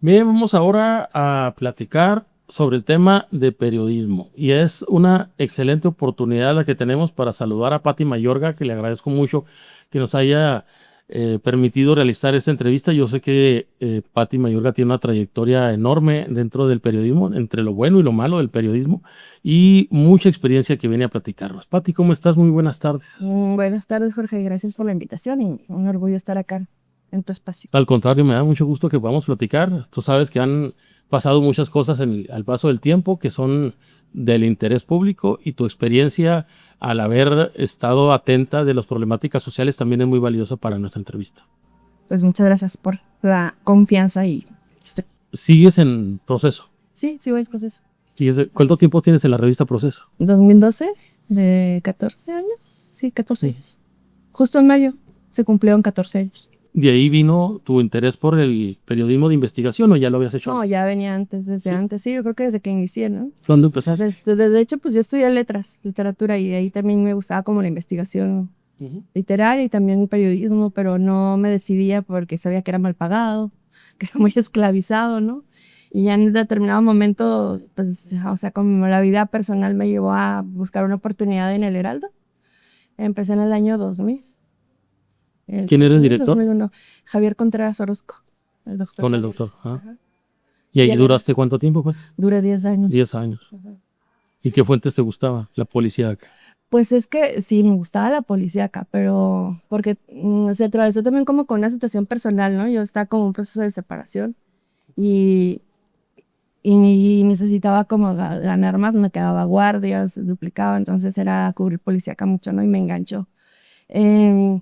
Bien, vamos ahora a platicar sobre el tema de periodismo y es una excelente oportunidad la que tenemos para saludar a Patti Mayorga, que le agradezco mucho que nos haya permitido realizar esta entrevista. Yo sé que Patti Mayorga tiene una trayectoria enorme dentro del periodismo, entre lo bueno y lo malo del periodismo, y mucha experiencia que viene a platicarnos. Patti, ¿cómo estás? Muy buenas tardes. Buenas tardes, Jorge. Gracias por la invitación y un orgullo estar acá en tu espacio. Al contrario, me da mucho gusto que podamos platicar. Tú sabes que han pasado muchas cosas al paso del tiempo que son del interés público, y tu experiencia al haber estado atenta de las problemáticas sociales también es muy valiosa para nuestra entrevista. Pues muchas gracias por la confianza y Sigues en Proceso. sí, sí, voy cosas. ¿Cuánto tiempo tienes en la revista Proceso? 2012, de 14 años. Sí, 14 años. Justo en mayo se cumplieron 14 años. ¿De ahí vino tu interés por el periodismo de investigación o ya lo habías hecho No, antes? ya venía antes, desde ¿Sí? antes. Sí, yo creo que desde que inicié, ¿no? ¿Cuándo empezaste? De hecho, pues yo estudié letras, literatura, y de ahí también me gustaba como la investigación Ujú. literaria y también el periodismo, pero no me decidía porque sabía que era mal pagado, que era muy esclavizado, ¿no? Y ya en determinado momento, pues, o sea, como la vida personal me llevó a buscar una oportunidad en el Heraldo. Empecé en el año 2000, el ¿Quién era el 2000, director? 2001. Javier Contreras Orozco, el doctor Con el Javier. doctor. Ah. Ajá. ¿Y Y ahí él era, duraste cuánto tiempo, pues? duré 10 años. 10 años. ¿Y qué fuentes te gustaba? La policía. Pues es que sí, me gustaba la policíaca, pero porque se atravesó también como con una situación personal, ¿no? Yo estaba como en un proceso de separación y, y necesitaba como ganar más, me quedaba guardias, duplicaba, entonces era cubrir policíaca mucho, ¿no? Y me enganchó. Em,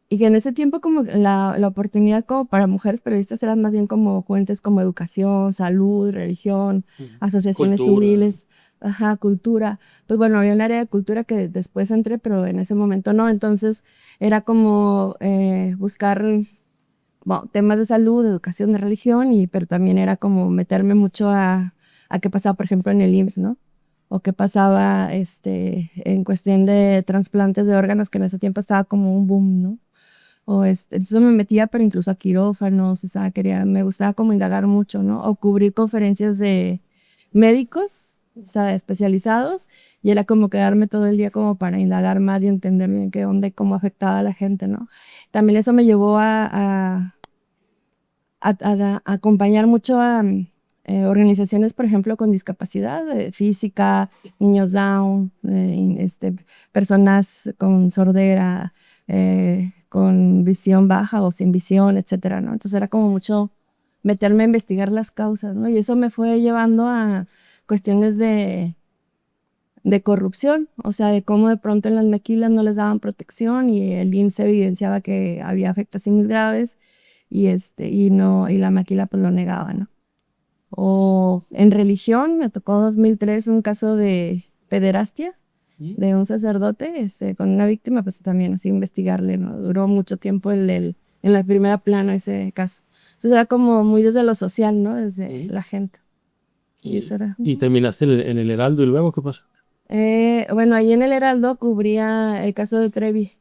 y que en ese tiempo como la oportunidad como para mujeres periodistas eran más bien como fuentes como educación, salud, religión, Ujú. asociaciones Cultura. civiles, ajá, cultura. Pues bueno, había un área de cultura que después entré, pero en ese momento no. Entonces era como buscar bueno, temas de salud, de educación, de religión, pero también era como meterme mucho a qué pasaba, por ejemplo, en el IMSS, ¿no? O qué pasaba en cuestión de trasplantes de órganos, que en ese tiempo estaba como un boom, ¿no? Entonces me metía, pero incluso a quirófanos, o sea, me gustaba como indagar mucho, ¿no? O cubrir conferencias de médicos, o sea, especializados, y era como quedarme todo el día como para indagar más y entender bien qué onda y cómo afectaba a la gente, ¿no? También eso me llevó a acompañar mucho a organizaciones, por ejemplo, con discapacidad física, niños down, personas con sordera, con visión baja o sin visión, etcétera, ¿no? Entonces era como mucho meterme a investigar las causas, ¿no? Y eso me fue llevando a cuestiones de corrupción, o sea, de cómo de pronto en las maquilas no les daban protección y el IMSS evidenciaba que había afectaciones graves y la maquila pues lo negaba, ¿no? O en religión, me tocó 2003 un caso de pederastia ¿Sí? de un sacerdote con una víctima, pues también así investigarle, ¿no? Duró mucho tiempo en la primera plana ese caso. Entonces era como muy desde lo social, ¿no? Desde ¿Sí? la gente. Y eso era. Y terminaste en el Heraldo, y luego, ¿qué pasó? Bueno, ahí en el Heraldo cubría el caso de Trevi.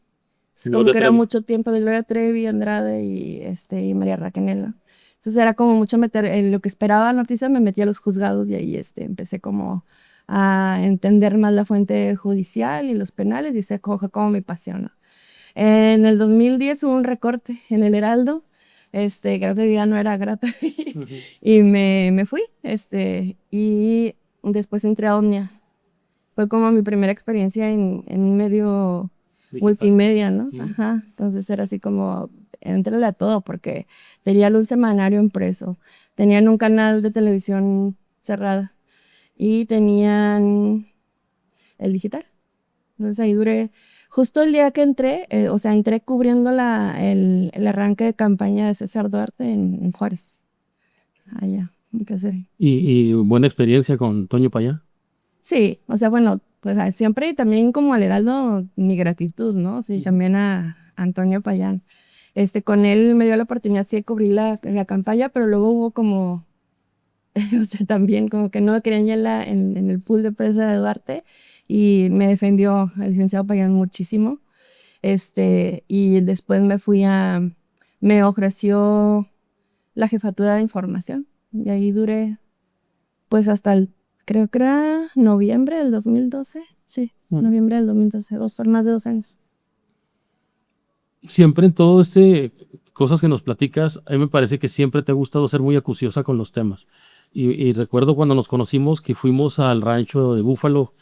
Es como Gloria que era Trevi. mucho tiempo de Gloria Trevi, Andrade y María Raquel, ¿no? Entonces era como mucho meter, en lo que esperaba noticias me metí a los juzgados y ahí empecé como a entender más la fuente judicial y los penales y se coge como mi pasión, ¿no? En el 2010 hubo un recorte en el Heraldo, creo que ya no era grata Ujú. y me fui, y después entré a Omnia. Fue como mi primera experiencia en un medio Digital. multimedia, ¿no? Ujú. Ajá. Entonces era así como, entrale a todo, porque tenían un semanario impreso, tenían un canal de televisión cerrada y tenían el digital. Entonces ahí duré, justo el día que entré, o sea, entré cubriendo el arranque de campaña de César Duarte en Juárez. Allá, empecé. Y buena experiencia con Toño Payá. Sí, o sea, bueno, pues siempre y también como al Heraldo, mi gratitud, ¿no? Sí, Ujú. también a Antonio Payán. Con él me dio la oportunidad sí de cubrir la campaña, pero luego hubo como, o sea, también como que no querían ya en el pool de prensa de Duarte y me defendió el licenciado Payán muchísimo. Y después me ofreció la jefatura de información. Y ahí duré pues hasta creo que era noviembre del 2012. Sí, noviembre del 2012, más de 2 años. Siempre en todo cosas que nos platicas, a mí me parece que siempre te ha gustado ser muy acuciosa con los temas. Y recuerdo cuando nos conocimos que fuimos al rancho de Búfalo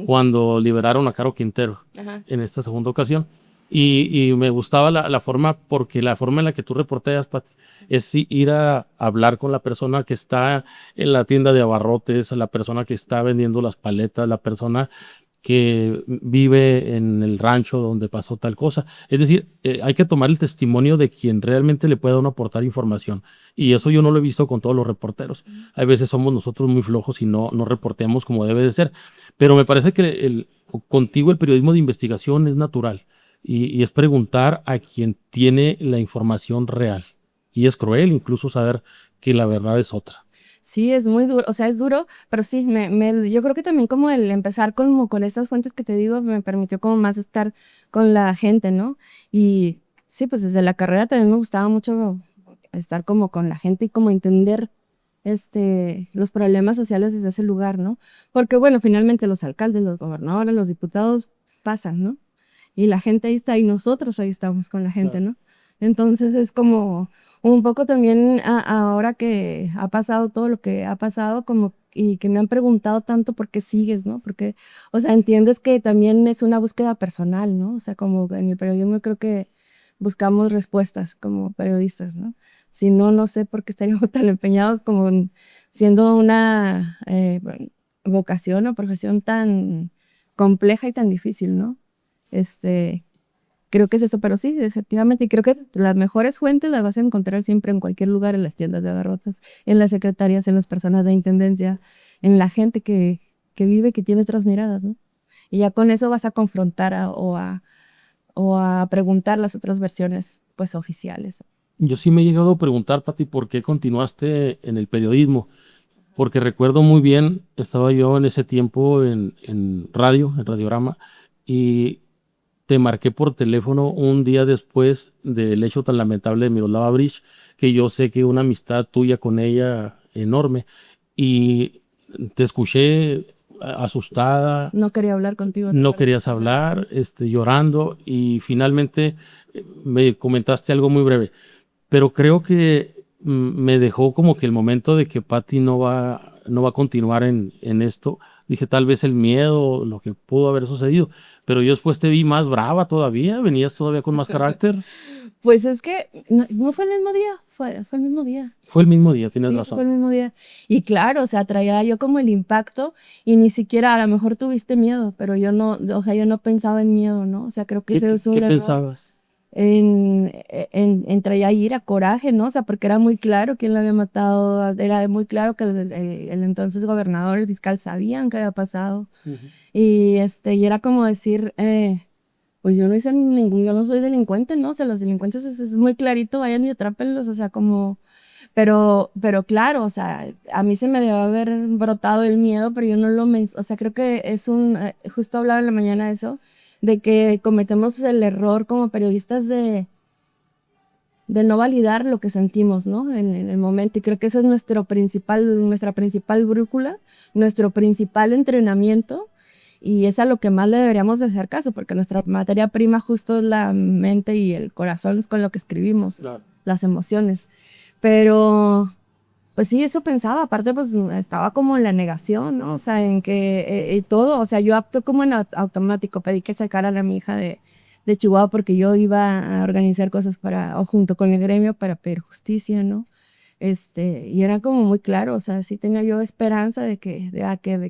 cuando liberaron a Caro Quintero. Ajá. En esta segunda ocasión. Y me gustaba la forma, porque la forma en la que tú reporteas, Pat, es ir a hablar con la persona que está en la tienda de abarrotes, la persona que está vendiendo las paletas, la persona que vive en el rancho donde pasó tal cosa. Es decir, hay que tomar el testimonio de quien realmente le pueda aportar información. Y eso yo no lo he visto con todos los reporteros. Hay veces somos nosotros muy flojos y no reporteamos como debe de ser. Pero me parece que contigo el periodismo de investigación es natural. Y es preguntar a quien tiene la información real. Y es cruel incluso saber que la verdad es otra. Sí, es muy duro, o sea, es duro, pero sí, yo creo que también como el empezar como con esas fuentes que te digo, me permitió como más estar con la gente, ¿no? Y sí, pues desde la carrera también me gustaba mucho estar como con la gente y como entender los problemas sociales desde ese lugar, ¿no? Porque bueno, finalmente los alcaldes, los gobernadores, los diputados pasan, ¿no? Y la gente ahí está y nosotros ahí estamos con la gente, ¿no? Entonces es como un poco también ahora que ha pasado todo lo que ha pasado, como y que me han preguntado tanto por qué sigues, ¿no? Porque, o sea, entiendes que también es una búsqueda personal, ¿no? O sea, como en el periodismo creo que buscamos respuestas como periodistas, ¿no? Si no, no sé por qué estaríamos tan empeñados como siendo una vocación o profesión tan compleja y tan difícil, ¿no? Creo que es eso, pero sí, efectivamente, y creo que las mejores fuentes las vas a encontrar siempre en cualquier lugar, en las tiendas de abarrotes, en las secretarias, en las personas de intendencia, en la gente que vive, que tiene otras miradas, ¿no? Y ya con eso vas a confrontar o a preguntar las otras versiones, pues, oficiales. Yo sí me he llegado a preguntar, Pati, ¿por qué continuaste en el periodismo? Porque recuerdo muy bien, estaba yo en ese tiempo en radio, en Radiorama, y te marqué por teléfono un día después del hecho tan lamentable de Miroslava Bridge, que yo sé que una amistad tuya con ella enorme, y te escuché asustada. No quería hablar contigo. No querías hablar, llorando, y finalmente me comentaste algo muy breve, pero creo que me dejó como que el momento de que Pati no va a continuar en esto. Dije, tal vez el miedo, lo que pudo haber sucedido, pero yo después te vi más brava todavía, venías todavía con más carácter. Pues es que no fue el mismo día, fue el mismo día. Fue el mismo día, tienes Sí, razón. fue el mismo día. Y claro, o sea, traía yo como el impacto y ni siquiera, a lo mejor tuviste miedo, pero yo no, o sea, yo no pensaba en miedo, ¿no? O sea, creo que ese es un ¿Qué error. pensabas? Traía ira, coraje, ¿no? O sea, porque era muy claro quién lo había matado, era muy claro que el entonces gobernador, el fiscal sabían qué había pasado. Y y era como decir, pues yo no hice yo no soy delincuente, ¿no? O sea, los delincuentes es muy clarito, vayan y atrápenlos, o sea, como, pero claro, o sea, a mí se me debe haber brotado el miedo, pero yo no o sea, creo que es justo hablaba en la mañana de eso, de que cometemos el error como periodistas de no validar lo que sentimos, ¿no? En el momento. Y creo que esa es nuestra principal brújula, nuestro principal entrenamiento. Y es a lo que más le deberíamos de hacer caso, porque nuestra materia prima justo es la mente y el corazón, es con lo que escribimos, claro, las emociones. Pero, pues sí, eso pensaba. Aparte, pues estaba como en la negación, ¿no? O sea, en que todo, o sea, yo actué como en automático. Pedí que sacaran a mi hija de Chihuahua porque yo iba a organizar cosas o junto con el gremio para pedir justicia, ¿no? Y era como muy claro, o sea, sí tenía yo esperanza de que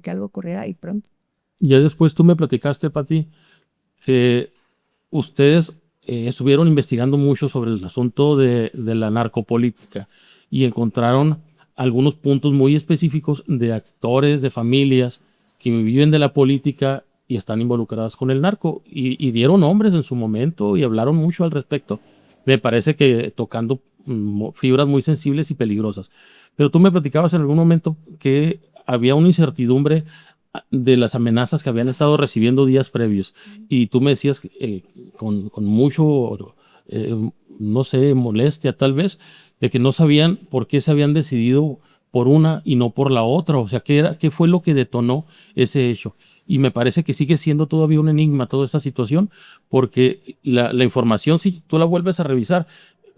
algo ocurriera y pronto. Ya después tú me platicaste, Pati, que ustedes estuvieron investigando mucho sobre el asunto de la narcopolítica y encontraron algunos puntos muy específicos de actores, de familias que viven de la política y están involucradas con el narco, y dieron nombres en su momento y hablaron mucho al respecto. Me parece que tocando fibras muy sensibles y peligrosas. Pero tú me platicabas en algún momento que había una incertidumbre de las amenazas que habían estado recibiendo días previos, y tú me decías con mucho, no sé, molestia tal vez, de que no sabían por qué se habían decidido por una y no por la otra, o sea, qué fue lo que detonó ese hecho. Y me parece que sigue siendo todavía un enigma toda esta situación, porque la información, si tú la vuelves a revisar,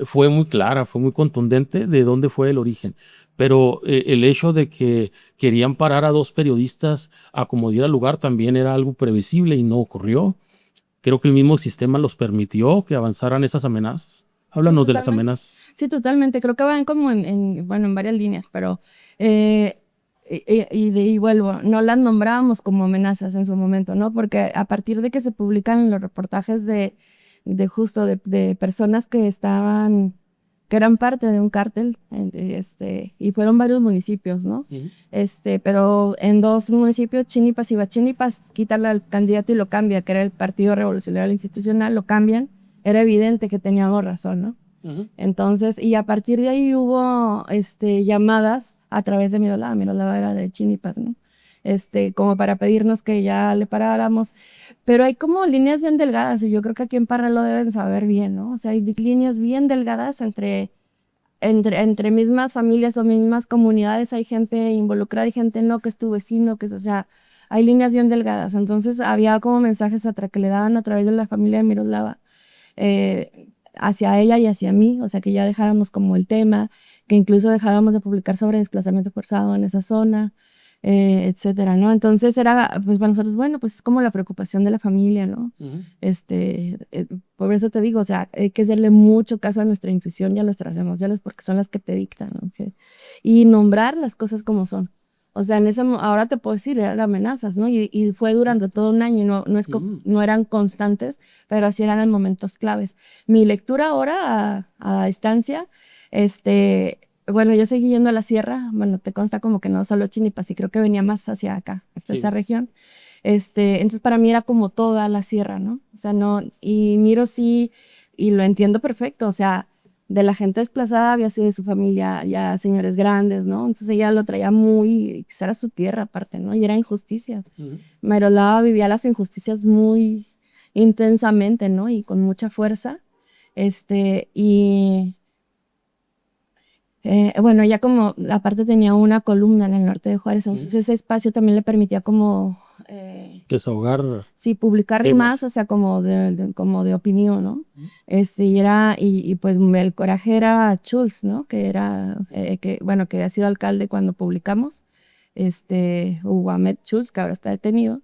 fue muy clara, fue muy contundente de dónde fue el origen. Pero el hecho de que querían parar a dos periodistas a como diera lugar también era algo previsible y no ocurrió. Creo que el mismo sistema los permitió que avanzaran esas amenazas. Sí, Háblanos de las totalmente. amenazas. Sí, totalmente. Creo que van como bueno, en varias líneas, pero y vuelvo, no las nombrábamos como amenazas en su momento, ¿no? Porque a partir de que se publican los reportajes de justo de personas que estaban, que eran parte de un cártel, y fueron varios municipios, ¿no? Ujú. Pero en dos municipios, Chinipas y Bachinipas, quitan al candidato y lo cambia, que era el Partido Revolucionario Institucional, lo cambian. Era evidente que teníamos razón, ¿no? Ujú. Entonces, y a partir de ahí hubo llamadas a través de Miroslava. Miroslava era de Chinipas, ¿no? Como para pedirnos que ya le paráramos. Pero hay como líneas bien delgadas, y yo creo que aquí en Parra lo deben saber bien, ¿no? O sea, hay líneas bien delgadas entre mismas familias o mismas comunidades. Hay gente involucrada y gente no, que es tu vecino, o sea, hay líneas bien delgadas. Entonces, había como mensajes que le daban a través de la familia de Miroslava. Hacia ella y hacia mí, o sea, que ya dejáramos como el tema, que incluso dejáramos de publicar sobre desplazamiento forzado en esa zona, etcétera, ¿no? Entonces era, pues para nosotros, bueno, pues es como la preocupación de la familia, ¿no? Ujú. Por eso te digo, o sea, hay que hacerle mucho caso a nuestra intuición y a nuestras emociones, porque son las que te dictan, ¿no? Y nombrar las cosas como son. O sea, ahora te puedo decir, eran amenazas, ¿no? Y fue durante todo un año, y no eran constantes, pero así eran en momentos claves. Mi lectura ahora a distancia, bueno, yo seguí yendo a la sierra, bueno, te consta como que no solo Chinipas, y creo que venía más hacia acá, hasta esa región. Entonces para mí era como toda la sierra, ¿no? O sea, no, y miro sí, y lo entiendo perfecto, o sea, de la gente desplazada había sido de su familia, ya señores grandes, ¿no? Entonces ella lo traía muy, pues era su tierra aparte, ¿no? Y era injusticia. Ujú. Mayrolava vivía las injusticias muy intensamente, ¿no? Y con mucha fuerza. Y bueno, ella como, aparte tenía una columna en el norte de Juárez, entonces ese espacio también le permitía como, Desahogar sí, publicar más, temas. o sea, como de opinión, ¿no? Y pues el coraje era Schulz, ¿no? Bueno, que ha sido alcalde cuando publicamos, Hugo Ahmed Schulz, que ahora está detenido,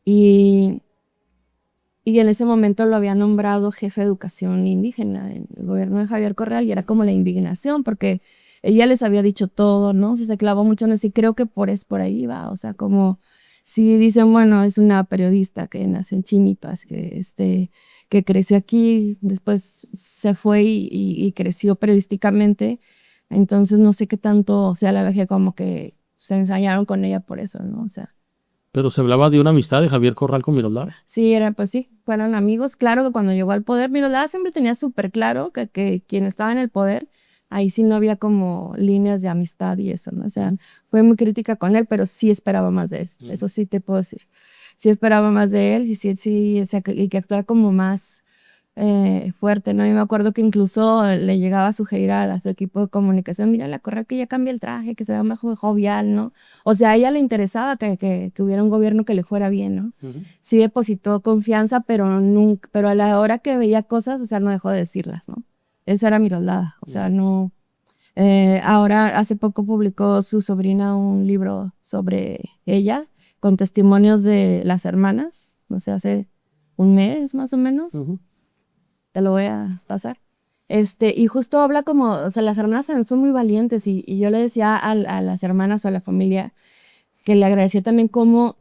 y, y en ese momento lo había nombrado jefe de educación indígena en el gobierno de Javier Correal, y era como la indignación, porque ella les había dicho todo, ¿no? Se clavó mucho en eso, y creo que por ahí va, o sea, como si dicen, bueno, es una periodista que nació en Chinipas, que creció aquí, después se fue y creció periodísticamente, entonces no sé qué tanto sea la lógica, como que se ensañaron con ella por eso, ¿no? O sea, Pero se hablaba de una amistad de Javier Corral con Miroslava. sí, pues sí, fueron amigos. Claro que cuando llegó al poder, Miroslava siempre tenía súper claro que quien estaba en el poder, ahí sí no había como líneas de amistad y eso, ¿no? O sea, fue muy crítica con él, pero sí esperaba más de él. Eso sí te puedo decir. Sí esperaba más de él, y sí, o sea, y que actuara como más fuerte, ¿no? Y me acuerdo que incluso le llegaba a sugerir a su equipo de comunicación, mira, la correa que ya cambie el traje, que se vea más jovial, ¿no? O sea, a ella le interesaba que hubiera un gobierno que le fuera bien, ¿no? Ujú. Sí depositó confianza, pero nunca, pero a la hora que veía cosas, o sea, no dejó de decirlas, ¿no? Esa era Miroslava, o sea, no. Ahora, hace poco publicó su sobrina un libro sobre ella, con testimonios de las hermanas, no sé, hace un mes más o menos. Ujú. Te lo voy a pasar. Y justo habla como, o sea, las hermanas también son muy valientes, y yo le decía a las hermanas o a la familia que le agradecía también como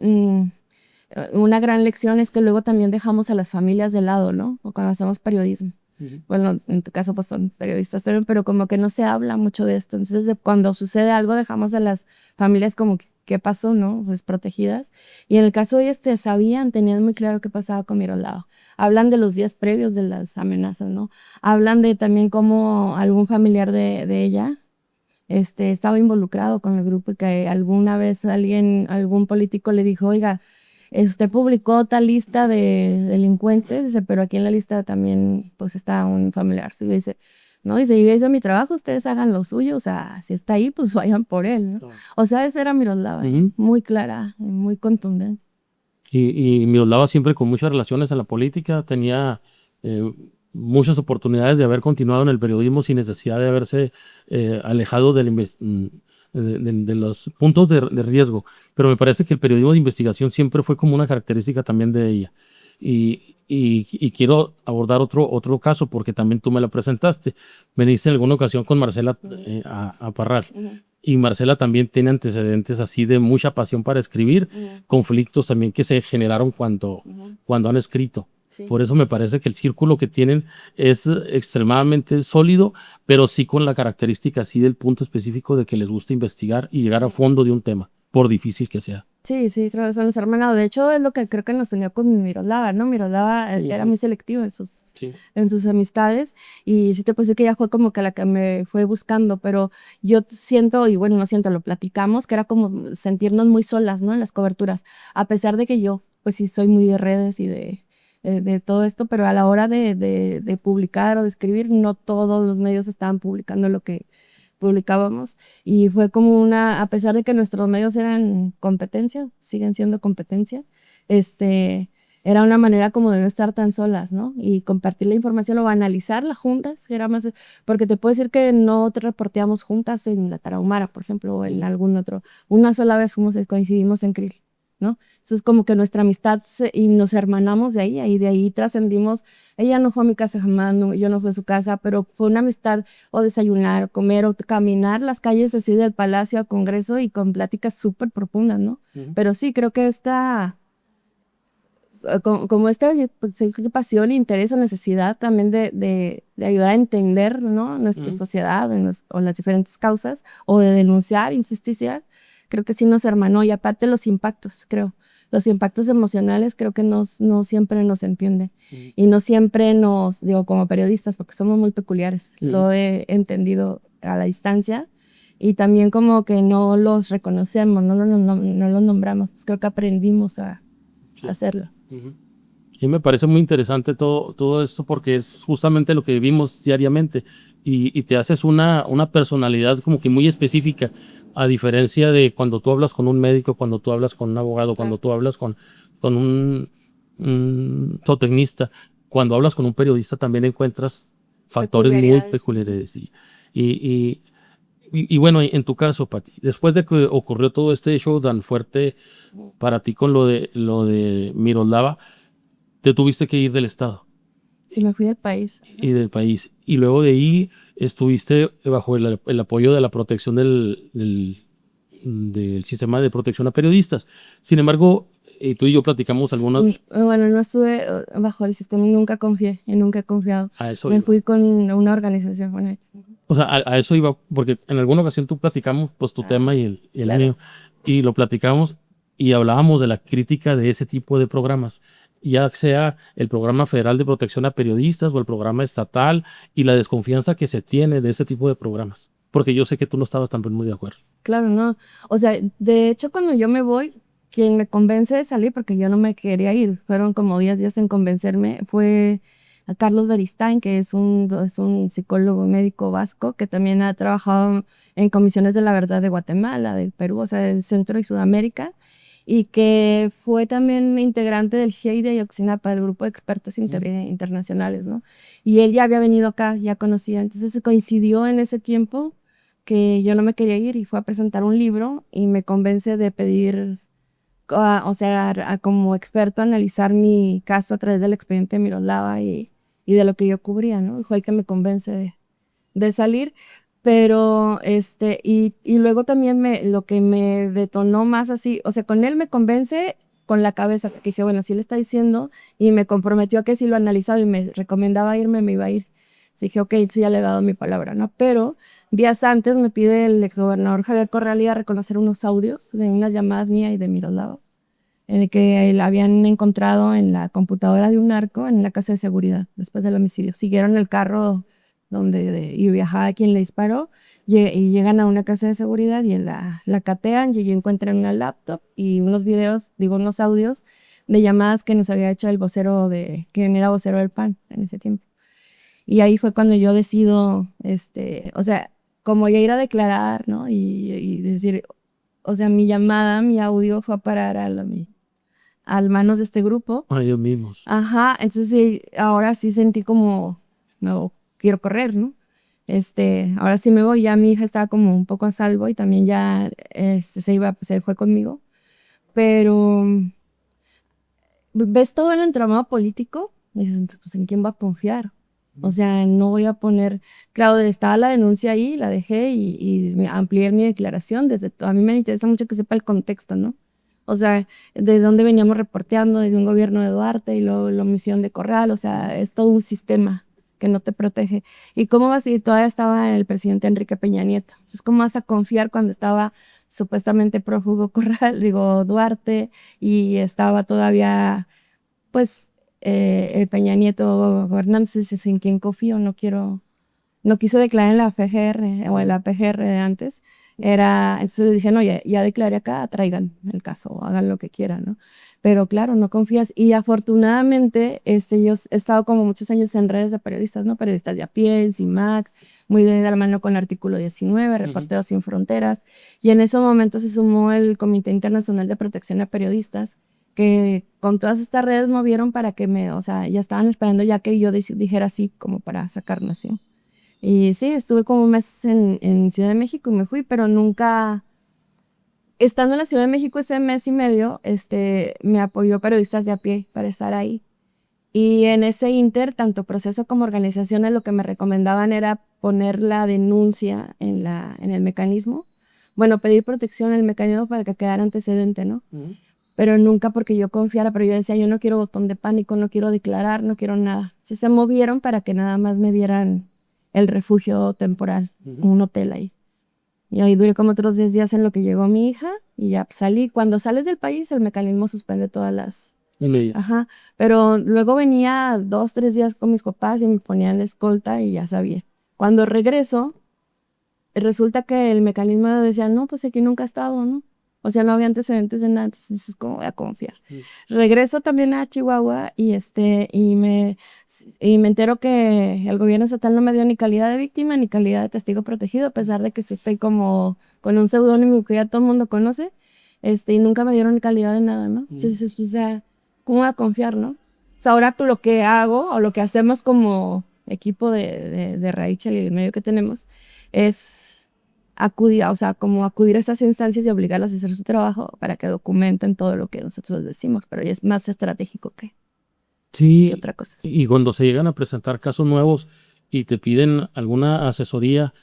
una gran lección es que luego también dejamos a las familias de lado, ¿no? O cuando hacemos periodismo. Ujú. Bueno, en tu caso pues son periodistas también, pero como que no se habla mucho de esto. Entonces cuando sucede algo dejamos a las familias como, ¿qué pasó, no? Pues protegidas. Y en el caso de sabían, tenían muy claro qué pasaba con Miroslava. Hablan de los días previos de las amenazas, ¿no? Hablan de también cómo algún familiar de ella estaba involucrado con el grupo, y que alguna vez algún político le dijo, oiga, usted publicó tal lista de delincuentes, dice, pero aquí en la lista también pues está un familiar suyo. Dice, ¿no? Dice, yo hice mi trabajo, ustedes hagan lo suyo, o sea, si está ahí, pues vayan por él, ¿no? O sea, esa era Miroslava, muy clara, muy contundente. Y Miroslava siempre con muchas relaciones en la política, tenía muchas oportunidades de haber continuado en el periodismo sin necesidad de haberse alejado de los puntos de riesgo. Pero me parece que el periodismo de investigación siempre fue como una característica también de ella. Y quiero abordar otro caso porque también tú me lo presentaste. Veniste en alguna ocasión con Marcela a Parral. Y Marcela también tiene antecedentes así de mucha pasión para escribir, conflictos también que se generaron cuando han escrito. Sí. Por eso me parece que el círculo que tienen es extremadamente sólido, pero sí con la característica así del punto específico de que les gusta investigar y llegar a fondo de un tema, por difícil que sea. Sí, sí, son los hermanos. De hecho, es lo que creo que nos unió con Miroslava, ¿no? Miroslava era muy selectivo en sus amistades, y sí te puedo decir que ella fue como que la que me fue buscando, pero yo siento, y bueno, no siento, lo platicamos, que era como sentirnos muy solas, ¿no? En las coberturas, a pesar de que yo, pues sí, soy muy de redes y de todo esto, pero a la hora de publicar o de escribir, no todos los medios estaban publicando lo que publicábamos, y fue como a pesar de que nuestros medios eran competencia, siguen siendo competencia, era una manera como de no estar tan solas, ¿no? Y compartir la información o analizarla juntas, que era más, porque te puedo decir que no te reporteamos juntas en la Tarahumara, por ejemplo, o en algún otro. Una sola vez coincidimos en Krill, ¿no? Entonces como que nuestra amistad y nos hermanamos de ahí de ahí trascendimos. Ella no fue a mi casa jamás, no, yo no fui a su casa, pero fue una amistad, o desayunar, o comer, o caminar las calles así del Palacio al Congreso, y con pláticas súper profundas, ¿no? Pero sí, creo que como esta pues, pasión, interés o necesidad también de ayudar a entender, ¿no? Nuestra sociedad o las diferentes causas, o de denunciar injusticia, creo que sí nos hermanó. Y aparte los impactos, creo. Los impactos emocionales creo que no siempre nos entiende. Y no siempre digo, como periodistas, porque somos muy peculiares, lo he entendido a la distancia, y también como que no los reconocemos, no los nombramos. Creo que aprendimos a hacerlo. Y me parece muy interesante todo esto porque es justamente lo que vivimos diariamente, y te haces una personalidad como que muy específica, a diferencia de cuando tú hablas con un médico, cuando tú hablas con un abogado, cuando tú hablas con un zootecnista, cuando hablas con un periodista también encuentras factores muy peculiares. Y bueno, en tu caso, Pati, después de que ocurrió todo este show tan fuerte para ti con lo de Miroslava, te tuviste que ir del estado. Sí, me fui del país. Y del país. Y luego de ahí estuviste bajo el apoyo de la protección del sistema de protección a periodistas. Sin embargo, tú y yo platicamos algunas... Bueno, no estuve bajo el sistema, nunca confié, y nunca he confiado. A eso me iba. fui con una organización. Bueno. O sea, a eso iba, porque en alguna ocasión tú platicamos pues tu tema y el claro. mío, y lo platicamos y hablábamos de la crítica de ese tipo de programas, ya sea el programa federal de protección a periodistas o el programa estatal, y la desconfianza que se tiene de ese tipo de programas, porque yo sé que tú no estabas también muy de acuerdo. Claro, no. O sea, de hecho, cuando yo me voy, quien me convence de salir, porque yo no me quería ir, fueron como 10 días en convencerme, fue a Carlos Beristain, que es un psicólogo médico vasco que también ha trabajado en comisiones de la verdad de Guatemala, del Perú, o sea, del Centro y Sudamérica, y que fue también integrante del GIEI de Ayotzinapa, del grupo de expertos internacionales, ¿no? Y él ya había venido acá, ya conocía, entonces se coincidió en ese tiempo que yo no me quería ir, y fue a presentar un libro y me convence de pedir, o sea, como experto, analizar mi caso a través del expediente de Miroslava y de lo que yo cubría, ¿no? Fue el que me convence de salir. Pero, y luego también lo que me detonó más así, o sea, con él me convence con la cabeza, que dije, bueno, si él está diciendo, y me comprometió a que si lo analizaba y me recomendaba irme, me iba a ir. Así dije, ok, sí, ya le he dado mi palabra, ¿no? Pero días antes me pide el exgobernador Javier Corral ir a reconocer unos audios de unas llamadas mías y de Miroslava, en el que la habían encontrado en la computadora de un narco en la casa de seguridad, después del homicidio. Siguieron el carro y viajaba quien le disparó, y llegan a una casa de seguridad y la catean, y encuentran una laptop y unos videos, unos audios de llamadas que nos había hecho el vocero quien era vocero del PAN en ese tiempo. Y ahí fue cuando yo decido, o sea, como ya ir a declarar, ¿no? Y decir, o sea, mi llamada, mi audio fue a parar al manos de este grupo. A ellos mismos. Ajá, entonces sí, ahora sí sentí como, no, quiero correr, ¿no? Ahora sí me voy, ya mi hija estaba como un poco a salvo y también ya se fue conmigo, pero ves todo el entramado político y dices, pues ¿en quién va a confiar? O sea, no voy a poner, claro, estaba la denuncia ahí, la dejé y amplié mi declaración. A mí me interesa mucho que sepa el contexto, ¿no? O sea, de dónde veníamos reporteando, desde un gobierno de Duarte y luego la omisión de Corral, o sea, es todo un sistema que no te protege. ¿Y cómo vas? Y todavía estaba el presidente Enrique Peña Nieto. Entonces, ¿cómo vas a confiar cuando estaba supuestamente prófugo Corral, digo, Duarte, y estaba todavía, pues, el Peña Nieto gobernando? Entonces, ¿en quién confío? No quiso declarar en la FGR o en la PGR de antes. Entonces dije, no, ya declaré acá, traigan el caso, hagan lo que quieran, ¿no? Pero claro, no confías. Y afortunadamente, yo he estado como muchos años en redes de periodistas, ¿no? Periodistas de a pie, en CIMAC, muy de la mano con el artículo 19, Reporteros Sin Fronteras. Y en ese momento se sumó el Comité Internacional de Protección a Periodistas, que con todas estas redes movieron para que o sea, ya estaban esperando ya que yo dijera así, como para sacar nación. Y sí, estuve como un mes en Ciudad de México y me fui, pero nunca, estando en la Ciudad de México ese mes y medio, me apoyó periodistas de a pie para estar ahí. Y en ese tanto proceso como organizaciones, lo que me recomendaban era poner la denuncia en el mecanismo. Bueno, pedir protección en el mecanismo para que quedara antecedente, ¿no? Pero nunca porque yo confiara, pero yo decía, yo no quiero botón de pánico, no quiero declarar, no quiero nada. Se movieron para que nada más me dieran el refugio temporal, un hotel ahí. Y ahí duré como otros 10 días en lo que llegó mi hija y ya salí. Cuando sales del país, el mecanismo suspende todas las... Medidas. Ajá, pero luego venía 2, 3 días con mis papás y me ponían la escolta y ya sabía. Cuando regreso, resulta que el mecanismo decía, no, pues aquí nunca ha estado, ¿no? O sea, no había antecedentes de nada, entonces ¿cómo voy a confiar? Regreso también a Chihuahua y me entero que el gobierno estatal no me dio ni calidad de víctima ni calidad de testigo protegido, a pesar de que sí estoy como con un seudónimo que ya todo el mundo conoce, y nunca me dieron ni calidad de nada, ¿no? Entonces, pues, o sea, ¿cómo voy a confiar, no? O sea, ahora lo que hago o lo que hacemos como equipo de Rachel y el medio que tenemos es acudir a esas instancias y obligarlas a hacer su trabajo para que documenten todo lo que nosotros decimos, pero es más estratégico que otra cosa. Y cuando se llegan a presentar casos nuevos y te piden alguna asesoría,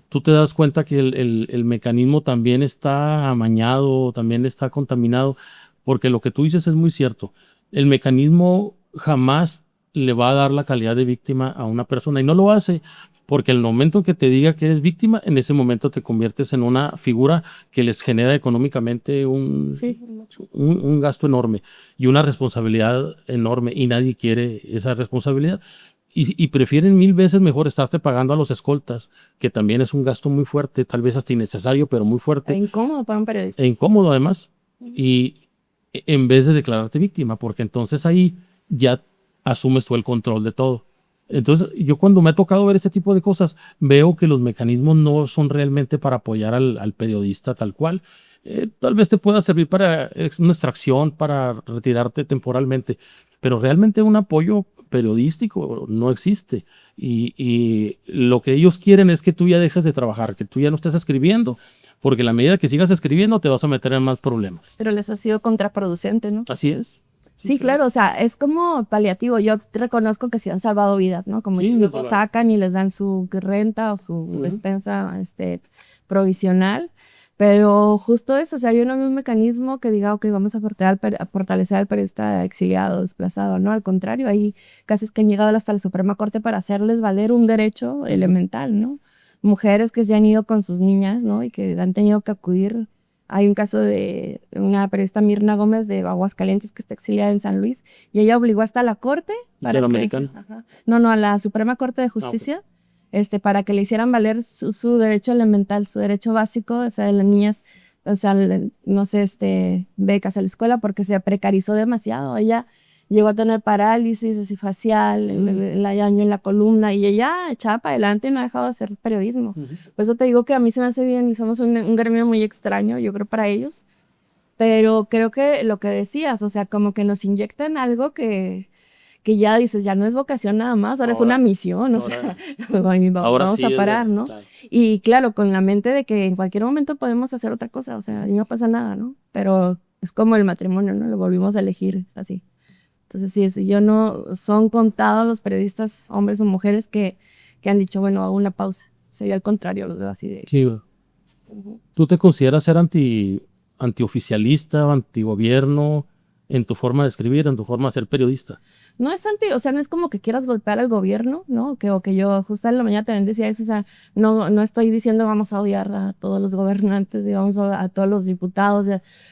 tú te das cuenta que el mecanismo también está amañado, también está contaminado, porque lo que tú dices es muy cierto. El mecanismo jamás le va a dar la calidad de víctima a una persona y no lo hace porque el momento en que te diga que eres víctima, en ese momento te conviertes en una figura que les genera económicamente un gasto enorme y una responsabilidad enorme y nadie quiere esa responsabilidad. Y prefieren 1000 veces mejor estarte pagando a los escoltas, que también es un gasto muy fuerte, tal vez hasta innecesario, pero muy fuerte. E incómodo para un periodista. E incómodo además. Y en vez de declararte víctima, porque entonces ahí ya asumes tú el control de todo. Entonces yo cuando me ha tocado ver este tipo de cosas, veo que los mecanismos no son realmente para apoyar al periodista tal cual. Tal vez te pueda servir para una extracción, para retirarte temporalmente, pero realmente un apoyo periodístico no existe. Y lo que ellos quieren es que tú ya dejes de trabajar, que tú ya no estés escribiendo, porque a la medida que sigas escribiendo te vas a meter en más problemas. Pero les ha sido contraproducente, ¿no? Así es. Sí, claro, o sea, es como paliativo. Yo reconozco que sí han salvado vidas, ¿no? Como ellos lo sacan y les dan su renta o su despensa provisional. Pero justo eso, o sea, yo no veo un mecanismo que diga, ok, vamos a fortalecer al periodista exiliado, desplazado, ¿no? Al contrario, hay casos que han llegado hasta la Suprema Corte para hacerles valer un derecho elemental, ¿no? Mujeres que se han ido con sus niñas, ¿no? Y que han tenido que acudir. Hay un caso de una periodista, Mirna Gómez, de Aguascalientes, que está exiliada en San Luis, y ella obligó hasta la corte para a la Suprema Corte de Justicia, para que le hicieran valer su derecho elemental, su derecho básico, o sea, de las niñas, o sea, no sé, becas a la escuela, porque se precarizó demasiado. Ella llegó a tener parálisis así facial, el daño en la columna, y ella echaba para adelante y no ha dejado de hacer periodismo. Por eso te digo que a mí se me hace bien, y somos un gremio muy extraño, yo creo, para ellos. Pero creo que lo que decías, o sea, como que nos inyectan algo que ya dices, ya no es vocación nada más, ahora es una misión, o sea, vamos sí a parar, ¿no? claro. Y claro, con la mente de que en cualquier momento podemos hacer otra cosa, o sea, y no pasa nada, ¿no? Pero es como el matrimonio, ¿no? Lo volvimos a elegir así. Entonces, sí, yo no, son contados los periodistas, hombres o mujeres, que han dicho, bueno, hago una pausa. Se yo al contrario, los veo así de... Sí, ¿tú te consideras ser antioficialista o antigobierno en tu forma de escribir, en tu forma de ser periodista? No es o sea, no es como que quieras golpear al gobierno, ¿no? O que yo justo en la mañana también decía eso, o sea, no estoy diciendo vamos a odiar a todos los gobernantes y vamos a todos los diputados,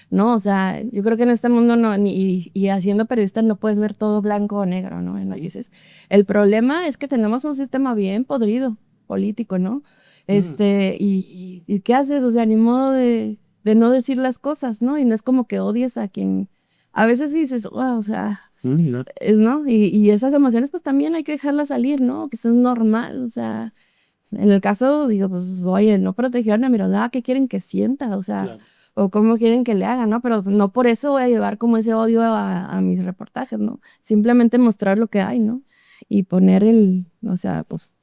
no, o sea, yo creo que en este mundo no, y haciendo periodista no puedes ver todo blanco o negro, ¿no? Y dices, el problema es que tenemos un sistema bien podrido, político, ¿no? Y ¿qué haces? O sea, ni modo de no decir las cosas, ¿no? Y no es como que odies a quien, a veces dices, wow, o sea... ¿no? Y esas emociones pues también hay que dejarlas salir, ¿no? Que eso es normal, o sea, en el caso, digo, pues, oye, no protegieron a mi rodada, ¿qué quieren que sienta? O sea, Claro. o cómo quieren que le hagan, ¿no? Pero no por eso voy a llevar como ese odio a mis reportajes, ¿no? Simplemente mostrar lo que hay, ¿no? Y poner o sea, pues,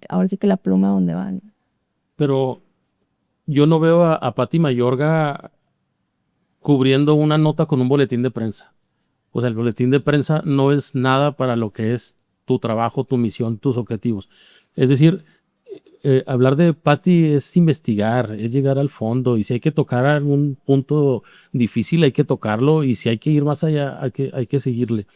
ahora sí que la pluma donde va, ¿no? Pero yo no veo a Pati Mayorga cubriendo una nota con un boletín de prensa. O sea, el boletín de prensa no es nada para lo que es tu trabajo, tu misión, tus objetivos. Es decir, hablar de Pati es investigar, es llegar al fondo, y si hay que tocar algún punto difícil, hay que tocarlo, y si hay que ir más allá, hay que seguirle.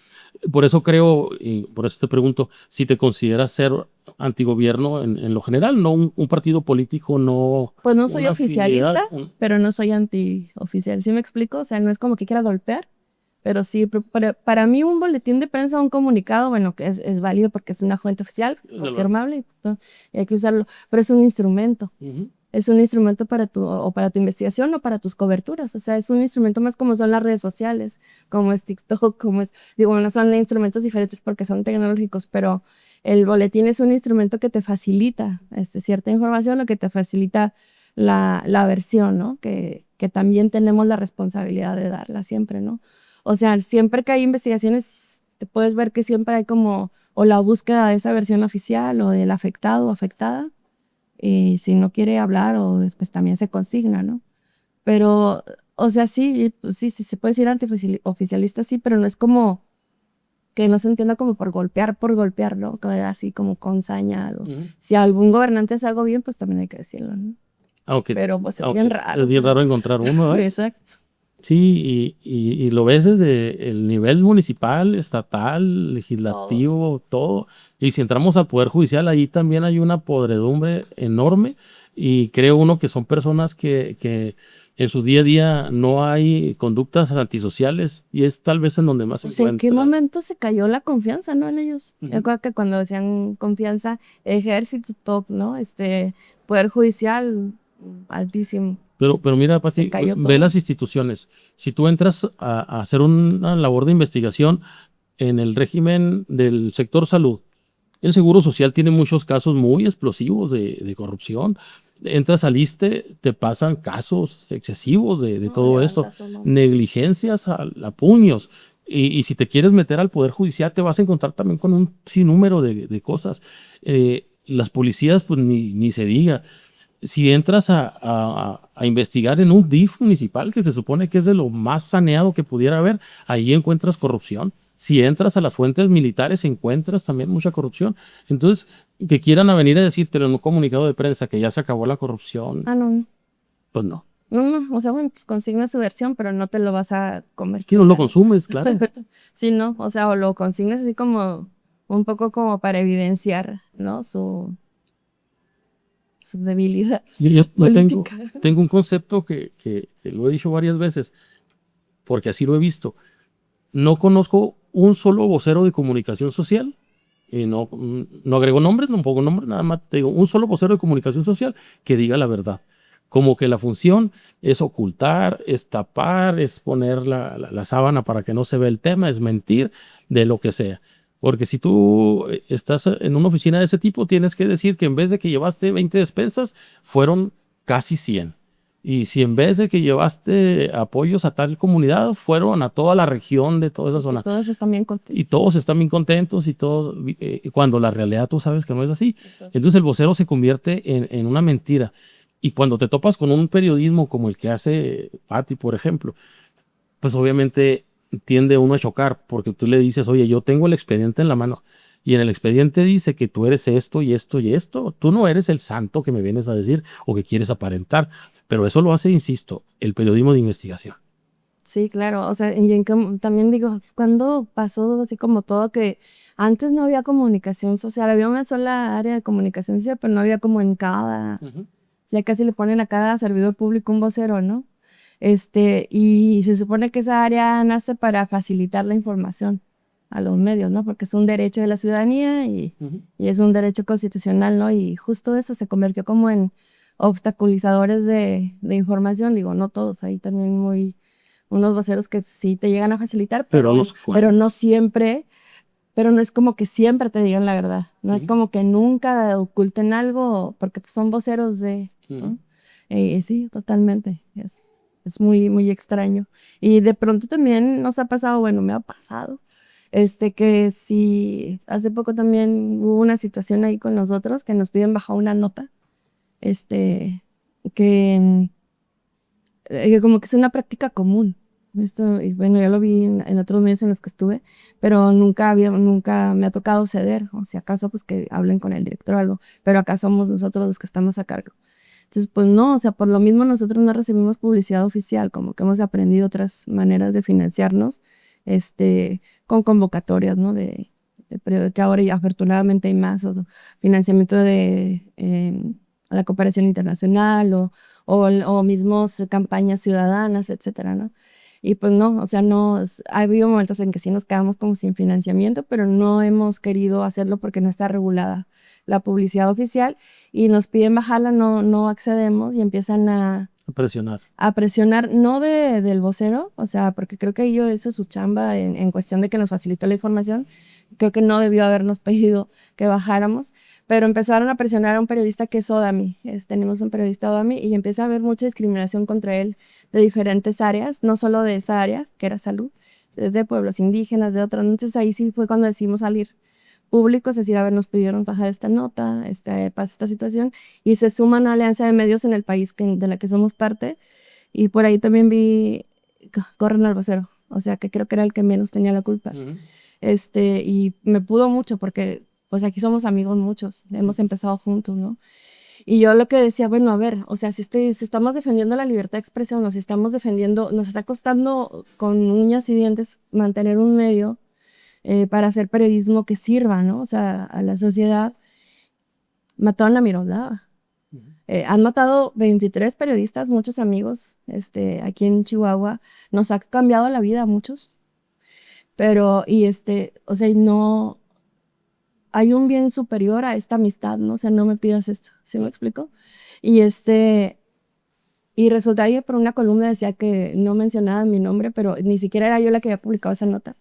Por eso creo, y por eso te pregunto, si te consideras ser antigobierno en lo general, no un partido político, no Pues no soy una afinidad. oficialista, pero no soy antioficial, ¿sí me explico? O sea, no es como que quiera golpear, pero sí, para mí un boletín de prensa, un comunicado, bueno, que es válido porque es una fuente oficial, confirmable, y hay que usarlo, pero es un instrumento. Es un instrumento para para tu investigación o para tus coberturas. O sea, es un instrumento más como son las redes sociales, como es TikTok, digo, bueno, son instrumentos diferentes porque son tecnológicos, pero el boletín es un instrumento que te facilita cierta información o que te facilita la versión, ¿no? Que también tenemos la responsabilidad de darla siempre, ¿no? O sea, siempre que hay investigaciones, te puedes ver que siempre hay como o la búsqueda de esa versión oficial o del afectado o afectada. Si no quiere hablar o después también se consigna, ¿no? Pero, o sea, sí, pues sí, se puede decir antioficialista, sí, pero no es como que no se entienda como por golpear, ¿no? Que era así como con saña. Si algún gobernante hace algo bien, pues también hay que decirlo, ¿no? Pero pues es bien raro. Es bien raro encontrar uno, ¿eh? Exacto. Sí, y lo ves desde el nivel municipal, estatal, legislativo, todo. Y si entramos al Poder Judicial, ahí también hay una podredumbre enorme, y creo uno que son personas que en su día a día no hay conductas antisociales, y es tal vez en donde más se encuentras. ¿En qué momento se cayó la confianza, no, en ellos? Yo creo que cuando decían confianza, ejército top, ¿no? Poder Judicial altísimo. Pero mira, Pati, ve las instituciones. Si tú entras a hacer una labor de investigación en el régimen del sector salud, el Seguro Social tiene muchos casos muy explosivos de corrupción. Entras al ISSSTE, te pasan casos excesivos de todo esto, negligencias a puños. Y si te quieres meter al Poder Judicial, te vas a encontrar también con un sinnúmero de cosas. Las policías, pues ni se diga. Si entras a investigar en un DIF municipal, que se supone que es de lo más saneado que pudiera haber, ahí encuentras corrupción. Si entras a las fuentes militares, encuentras también mucha corrupción. Entonces, que quieran venir a decirte en un comunicado de prensa que ya se acabó la corrupción, no. pues no. No, o sea, bueno, pues consignas su versión, pero no te lo vas a comer. Que no lo consumes, claro. Sí, ¿no? O sea, o lo consignas así como, un poco como para evidenciar, ¿no? Su debilidad. Yo tengo un concepto que lo he dicho varias veces, porque así lo he visto. No conozco un solo vocero de comunicación social, y no agrego nombres, no pongo nombres, nada más te digo, un solo vocero de comunicación social que diga la verdad. Como que la función es ocultar, es tapar, es poner la sábana para que no se vea el tema, es mentir, de lo que sea. Porque si tú estás en una oficina de ese tipo, tienes que decir que en vez de que llevaste 20 despensas, fueron casi 100. Y si en vez de que llevaste apoyos a tal comunidad, fueron a toda la región de toda esa zona. Todos están bien contentos. Y todos están bien contentos y todos, cuando la realidad tú sabes que no es así. Entonces el vocero se convierte en una mentira. Y cuando te topas con un periodismo como el que hace Pati, por ejemplo, pues obviamente tiende uno a chocar porque tú le dices, oye, yo tengo el expediente en la mano y en el expediente dice que tú eres esto y esto y esto. Tú no eres el santo que me vienes a decir o que quieres aparentar, pero eso lo hace, insisto, el periodismo de investigación. Sí, claro, o sea, y también digo, cuando pasó así como todo que antes no había comunicación social, había una sola área de comunicación social, pero no había como en cada, ya casi le ponen a cada servidor público un vocero, ¿no? Y se supone que esa área nace para facilitar la información a los medios, ¿no? Porque es un derecho de la ciudadanía y es un derecho constitucional, ¿no? Y justo eso se convirtió como en obstaculizadores de información, digo, no todos, hay también unos voceros que sí te llegan a facilitar, pero no siempre, pero no es como que siempre te digan la verdad, no es como que nunca oculten algo, porque pues, son voceros de, ¿no? Sí, totalmente, es muy, muy extraño. Y de pronto también nos ha pasado, bueno, me ha pasado, que si hace poco también hubo una situación ahí con nosotros que nos piden bajar una nota, que como que es una práctica común. Esto, y bueno, yo lo vi en otros medios en los que estuve, pero nunca me ha tocado ceder, o si acaso pues que hablen con el director o algo, pero acá somos nosotros los que estamos a cargo. Entonces, pues no, o sea, por lo mismo nosotros no recibimos publicidad oficial, como que hemos aprendido otras maneras de financiarnos, con convocatorias, ¿no? Pero que ahora ya afortunadamente hay más, o financiamiento de la cooperación internacional o mismos campañas ciudadanas, etcétera, ¿no? Y pues no, o sea, no, ha habido momentos en que sí nos quedamos como sin financiamiento, pero no hemos querido hacerlo porque no está regulada la publicidad oficial y nos piden bajarla, no accedemos y empiezan a presionar, no del vocero, o sea, porque creo que ellos hizo su chamba en cuestión de que nos facilitó la información, creo que no debió habernos pedido que bajáramos, pero empezaron a presionar a un periodista que es Odami, tenemos un periodista Odami y empieza a haber mucha discriminación contra él de diferentes áreas, no solo de esa área, que era salud, de pueblos indígenas, de otras, entonces ahí sí fue cuando decidimos salir públicos, es decir, a ver, nos pidieron bajar esta nota, pasa esta situación, y se suma una alianza de medios en el país de la que somos parte, y por ahí también vi, corren al vocero, o sea, que creo que era el que menos tenía la culpa. Y me pudo mucho porque, pues aquí somos amigos muchos, hemos empezado juntos, ¿no? Y yo lo que decía, bueno, a ver, o sea, si estamos defendiendo la libertad de expresión, o si estamos defendiendo, nos está costando con uñas y dientes mantener un medio, para hacer periodismo que sirva, ¿no? O sea, a la sociedad. Mataron a Miroslava. Han matado 23 periodistas, muchos amigos, aquí en Chihuahua. Nos ha cambiado la vida a muchos. Pero, o sea, no, hay un bien superior a esta amistad, ¿no? O sea, no me pidas esto, ¿sí me explico? Y y resulta que por una columna decía que no mencionaba mi nombre, pero ni siquiera era yo la que había publicado esa nota.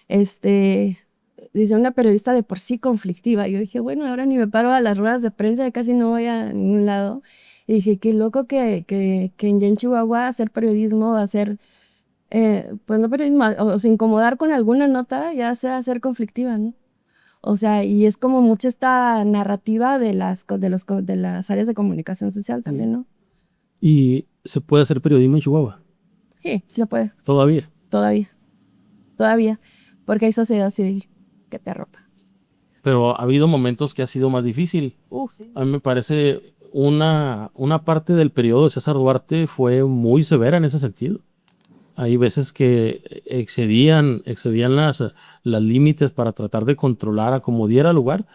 Dice una periodista de por sí conflictiva. Yo dije, bueno, ahora ni me paro a las ruedas de prensa, ya casi no voy a ningún lado. Y dije, qué loco que en Chihuahua hacer periodismo, pues no periodismo, o sea, incomodar con alguna nota, ya sea ser conflictiva, ¿no? O sea, y es como mucha esta narrativa de las áreas de comunicación social también, ¿no? ¿Y se puede hacer periodismo en Chihuahua? Sí, sí se puede. ¿Todavía? Todavía, porque hay sociedad civil que te arropa. Pero ha habido momentos que ha sido más difícil. Sí. A mí me parece una parte del periodo de César Duarte fue muy severa en ese sentido. Hay veces que excedían las límites para tratar de controlar a como diera lugar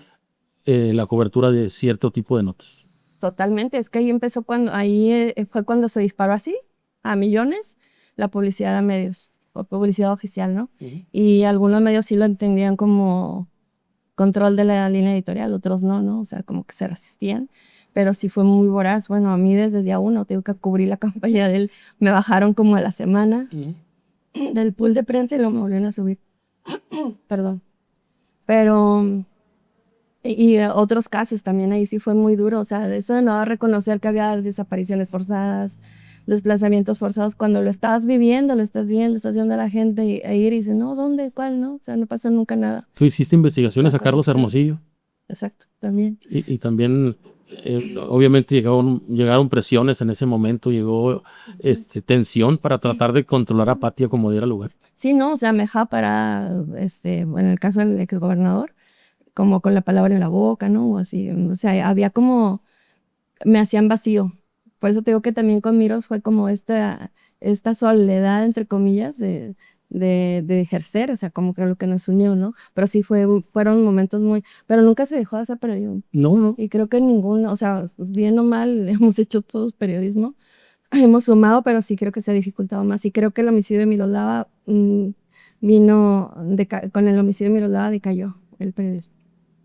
la cobertura de cierto tipo de notas. Totalmente, es que ahí empezó fue cuando se disparó así, a millones, la publicidad a medios, o publicidad oficial, ¿no? Y algunos medios sí lo entendían como control de la línea editorial, otros no, ¿no? O sea, como que se resistían. pero sí fue muy voraz. Bueno, a mí desde día uno tengo que cubrir la campaña de él. Me bajaron como a la semana del pool de prensa y lo me volvieron a subir. Perdón. Pero, otros casos también ahí sí fue muy duro. O sea, de eso de no reconocer que había desapariciones forzadas, desplazamientos forzados, cuando lo estás viviendo, lo estás viendo, estás viendo a la gente e ir y dice, no, ¿dónde? ¿Cuál? No, o sea, no pasó nunca nada. Tú hiciste investigaciones La a Carlos corrupción. Hermosillo Exacto, también. y también, obviamente, llegaron presiones en ese momento, llegó tensión para tratar de controlar a Patty a como diera lugar. Sí, no, o sea, me dejaba para, en el caso del exgobernador, como con la palabra en la boca, ¿no? O así, o sea, había como, me hacían vacío. Por eso te digo que también con Miros fue como esta soledad, entre comillas, de ejercer, o sea, como que lo que nos unió, ¿no? Pero sí fueron momentos pero nunca se dejó de hacer periodismo. No, no. Y creo que ninguno, o sea, bien o mal, hemos hecho todos periodismo, hemos sumado, pero sí creo que se ha dificultado más. Y creo que el homicidio de Miroslava con el homicidio de Miroslava decayó el periodismo.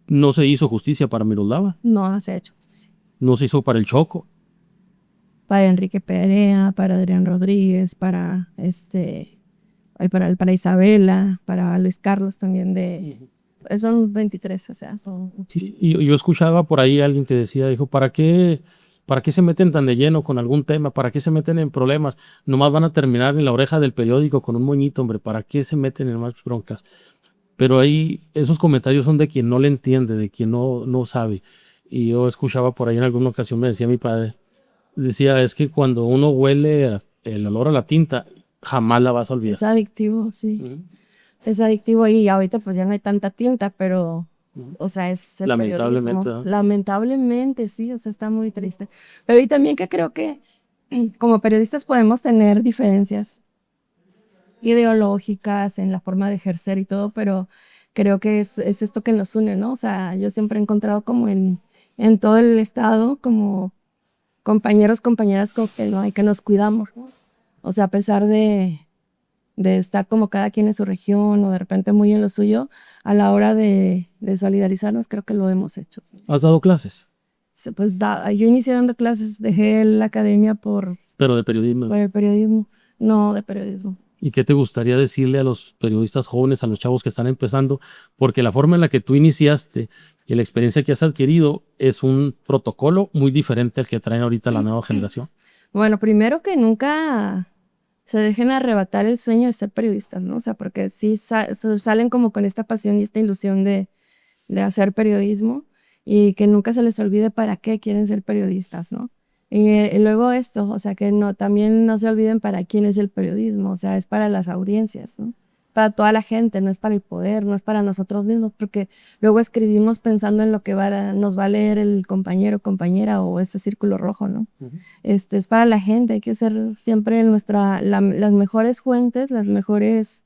No se hizo justicia para Miroslava, No se ha hecho justicia. no se hizo para el Choco. Para Enrique Perea, para Adrián Rodríguez, para Isabela, para Luis Carlos también son 23, o sea, son Sí, muchísimos. yo escuchaba por ahí a alguien que decía, dijo, ¿para qué se meten tan de lleno con algún tema? ¿Para qué se meten en problemas? Nomás van a terminar en la oreja del periódico con un moñito, hombre, ¿para qué se meten en más broncas? Pero ahí esos comentarios son de quien no le entiende, de quien no sabe. Y yo escuchaba por ahí en alguna ocasión, me decía mi padre, decía, es que cuando uno huele el olor a la tinta, jamás la vas a olvidar. Es adictivo, sí. Es adictivo y ahorita pues ya no hay tanta tinta, pero, o sea, es el Lamentablemente, periodismo. ¿no? Lamentablemente, sí, o sea, está muy triste. Pero y también que creo que como periodistas podemos tener diferencias ideológicas en la forma de ejercer y todo, pero creo que es esto que nos une, ¿no? O sea, yo siempre he encontrado como en todo el estado como compañeros, compañeras como que, ¿no? Y que nos cuidamos, ¿no? O sea, a pesar de estar como cada quien en su región o de repente muy en lo suyo, a la hora de solidarizarnos creo que lo hemos hecho. ¿Has dado clases? Pues yo inicié dando clases, dejé la academia Pero de periodismo. por el periodismo, no de periodismo. ¿Y qué te gustaría decirle a los periodistas jóvenes, a los chavos que están empezando? Porque la forma en la que tú iniciaste y la experiencia que has adquirido es un protocolo muy diferente al que traen ahorita la nueva generación. Bueno, primero que nunca se dejen arrebatar el sueño de ser periodistas, ¿no? O sea, porque sí salen como con esta pasión y esta ilusión de hacer periodismo y que nunca se les olvide para qué quieren ser periodistas, ¿no? Y luego esto, o sea, que también no se olviden para quién es el periodismo, o sea, es para las audiencias, ¿no? Para toda la gente, no es para el poder, no es para nosotros mismos, porque luego escribimos pensando en lo que nos va a leer el compañero, compañera o ese círculo rojo, ¿no? Es para la gente, hay que ser siempre las mejores fuentes, las mejores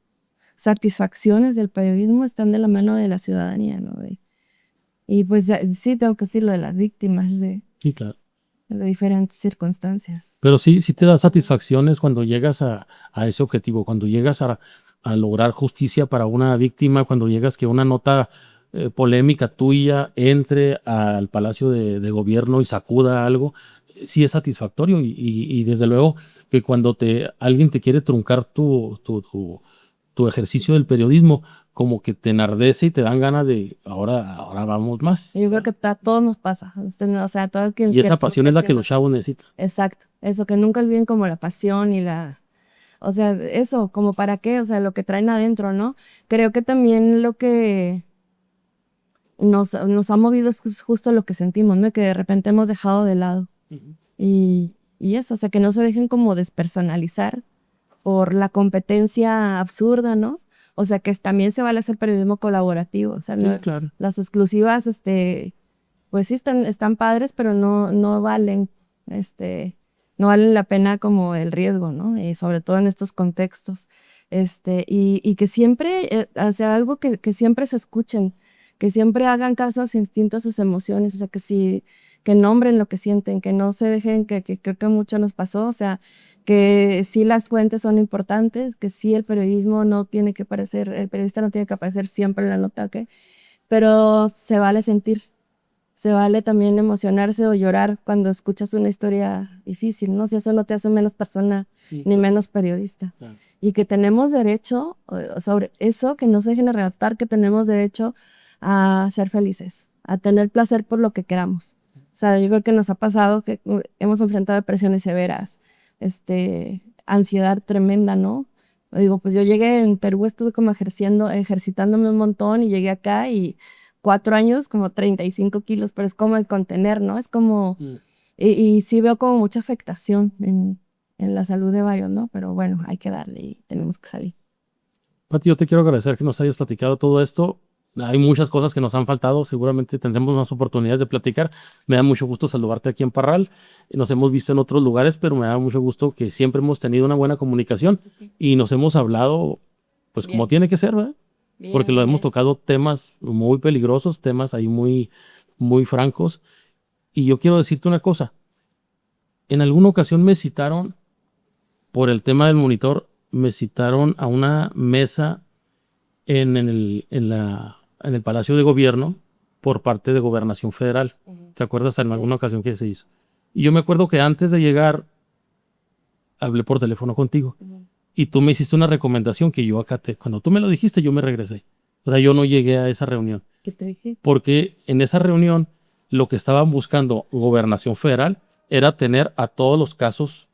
satisfacciones del periodismo están de la mano de la ciudadanía, ¿no? Y pues sí, tengo que decir lo de las víctimas Sí, claro. de diferentes circunstancias. Pero sí te da satisfacciones cuando llegas a ese objetivo, cuando llegas a lograr justicia para una víctima, cuando llegas que una nota polémica tuya entre al Palacio de Gobierno y sacuda algo, sí es satisfactorio y desde luego que cuando alguien te quiere truncar tu ejercicio del periodismo, como que te enardece y te dan ganas de ahora vamos más. Yo creo que a todos nos pasa, o sea, todo el que Y esa pasión es la que los chavos necesitan. Exacto, eso, que nunca olviden como la pasión y o sea, eso, como para qué, o sea, lo que traen adentro, ¿no? Creo que también lo que nos ha movido es justo lo que sentimos, ¿no? Que de repente hemos dejado de lado. Y eso, o sea, que no se dejen como despersonalizar por la competencia absurda, ¿no? O sea, que también se vale hacer periodismo colaborativo, o sea, Sí, claro. las exclusivas, pues sí están padres, pero no valen, no valen la pena como el riesgo, ¿no? Y sobre todo en estos contextos, y que siempre, hacia algo que siempre se escuchen, que siempre hagan caso a sus instintos, a sus emociones, o sea, que nombren lo que sienten, que no se dejen, que creo que mucho nos pasó, o sea, que sí las fuentes son importantes, que sí el periodista no tiene que aparecer siempre en la nota, ¿ok? Pero se se vale también emocionarse o llorar cuando escuchas una historia difícil, ¿no? Si eso no te hace menos persona ni menos periodista. Claro. Y que tenemos derecho, sobre eso, que no se dejen arrebatar, que tenemos derecho a ser felices, a tener placer por lo que queramos. O sea, yo creo que nos ha pasado que hemos enfrentado depresiones severas, ansiedad tremenda, ¿no? Digo, pues yo llegué en Perú, estuve como ejercitándome un montón y llegué acá y 4 años, como 35 kilos, pero es como el contener, ¿no? Es como, y sí veo como mucha afectación en la salud de varios, ¿no? Pero bueno, hay que darle y tenemos que salir. Pati, yo te quiero agradecer que nos hayas platicado todo esto. Hay muchas cosas que nos han faltado, seguramente tendremos más oportunidades de platicar. Me da mucho gusto saludarte aquí en Parral. Nos hemos visto en otros lugares, pero me da mucho gusto que siempre hemos tenido una buena comunicación y nos hemos hablado pues como tiene que ser, ¿verdad? Porque lo hemos tocado temas muy peligrosos, temas ahí muy, muy francos. Y yo quiero decirte una cosa. En alguna ocasión me citaron, por el tema del monitor, me citaron a una mesa en el Palacio de Gobierno por parte de Gobernación Federal. ¿Te acuerdas en alguna ocasión que se hizo? Y yo me acuerdo que antes de llegar, hablé por teléfono contigo. Y tú me hiciste una recomendación que yo acaté. Cuando tú me lo dijiste, yo me regresé. O sea, yo no llegué a esa reunión. ¿Qué te dije? Porque en esa reunión, lo que estaban buscando Gobernación Federal era tener a todos los casos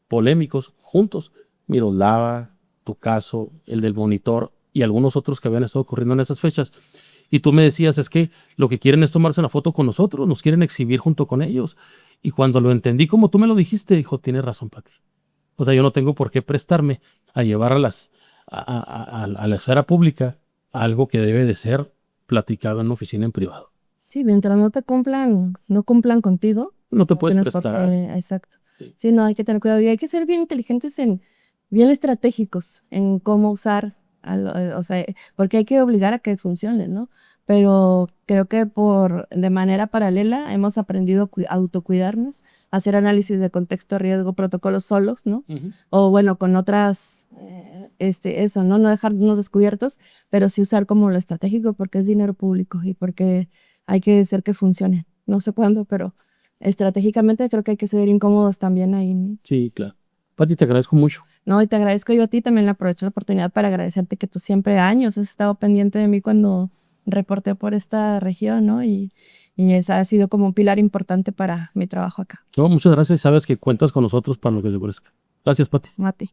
polémicos juntos. Miroslava, tu caso, el del monitor y algunos otros que habían estado ocurriendo en esas fechas. Y tú me decías, es que lo que quieren es tomarse una foto con nosotros, nos quieren exhibir junto con ellos. Y cuando lo entendí como tú me lo dijiste, dijo, tienes razón, Pati. O sea, yo no tengo por qué prestarme a llevar a la esfera pública algo que debe de ser platicado en una oficina en privado. Sí, mientras no cumplan contigo, No te no puedes tienes por prestar. qué, exacto. Sí, no, hay que tener cuidado y hay que ser bien inteligentes bien estratégicos en cómo usar, o sea, porque hay que obligar a que funcione, ¿no? Pero creo que de manera paralela hemos aprendido a autocuidarnos, a hacer análisis de contexto, riesgo, protocolos solos, ¿no? O bueno, con otras, eso, ¿no? No dejarnos descubiertos, pero sí usar como lo estratégico porque es dinero público y porque hay que hacer que funcione. No sé cuándo, pero estratégicamente creo que hay que ser incómodos también ahí, ¿no? Sí, claro. Pati, te agradezco mucho. No, y te agradezco yo a ti, también aprovecho la oportunidad para agradecerte que tú siempre años has estado pendiente de mí cuando reporté por esta región, ¿no? Y esa ha sido como un pilar importante para mi trabajo acá. No, muchas gracias. Sabes que cuentas con nosotros para lo que se ofrezca. Gracias, Pati. Mati.